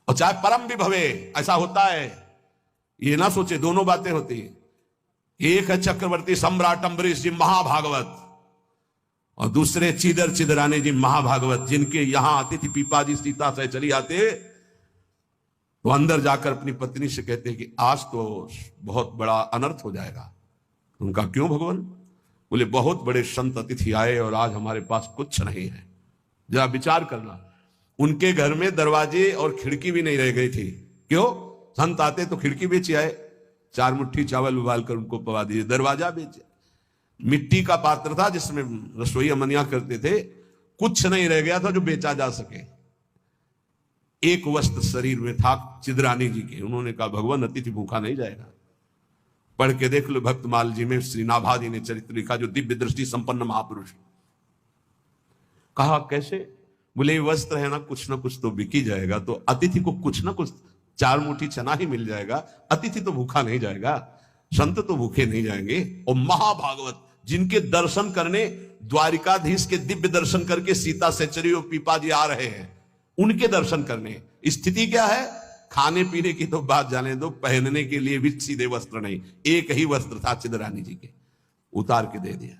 और चाहे परम भी भवे, ऐसा होता है, ये ना सोचे दोनों बातें होती हैं। एक है चक्रवर्ती सम्राट अम्बरीश जी महाभागवत, और दूसरे चिदर चिदरानी जी महाभागवत, जिनके यहां आती थी पीपाजी सीता से चली आते, तो अंदर जाकर अपनी पत्नी से कहते कि आज तो बहुत बड़ा अनर्थ हो जाएगा। उनका क्यों भगवान? बोले बहुत बड़े संत अतिथि आए और आज हमारे पास कुछ नहीं है। जरा विचार करना, उनके घर में दरवाजे और खिड़की भी नहीं रह गई थी। क्यों? संत आते तो खिड़की बेचे आए, 4 मुट्ठी चावल उबाल कर उनको पवा दीजिए, दरवाजा बेचे। मिट्टी का पात्र था जिसमें रसोई अमनिया करते थे, कुछ नहीं रह गया था जो बेचा जा सके। एक वस्त्र शरीर में था चिदरानी जी के। उन्होंने कहा भगवान अतिथि भूखा नहीं जाएगा। पढ़ के देख लो भक्तमाल जी में श्री नाभाजी ने चरित्र लिखा, जो दिव्य दृष्टि संपन्न महापुरुष। कहा कैसे? बोले वस्त्र है ना कुछ तो बिक ही जाएगा, तो अतिथि को कुछ ना कुछ 4 मुट्ठी चना ही मिल जाएगा। अतिथि तो भूखा नहीं जाएगा, संत तो भूखे नहीं जाएंगे। और महाभागवत जिनके दर्शन करने द्वारिकाधीश के दिव्य दर्शन करके सीता सेचरी और पीपाजी आ रहे हैं, उनके दर्शन करने। स्थिति क्या है? खाने पीने की तो बात जाने दो, पहनने के लिए भी सीधे वस्त्र नहीं, एक ही वस्त्र था चिदरानी जी के, उतार के दे दिया।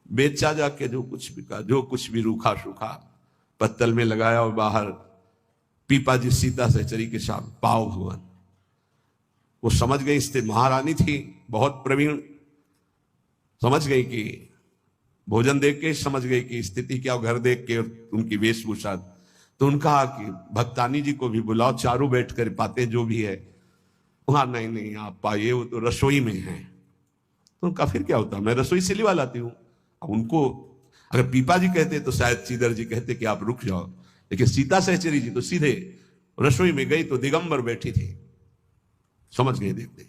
बेचा जाके जो कुछ भी का, जो कुछ भी रूखा सूखा पत्तल में लगाया और बाहर पीपाजी सीता सहचरी के साथ पाव भगवान। वो समझ गई, इससे महारानी थी बहुत प्रवीण, समझ गई कि भोजन देख के समझ गई कि स्थिति क्या, घर देख के उनकी वेशभूषा। तो उनका कि भक्तानी जी को भी बुलाओ, चारों बैठ कर पाते जो भी है। वहां नहीं आप पाइए, वो तो रसोई में है। तो उनका फिर क्या होता, मैं रसोई से लिवा लाती हूँ। अब उनको अगर पीपा जी कहते तो शायद चिदर जी कहते कि आप रुक जाओ, लेकिन सीता सहचरी जी तो सीधे रसोई में गई तो दिगंबर बैठी थी, समझ गए देखते।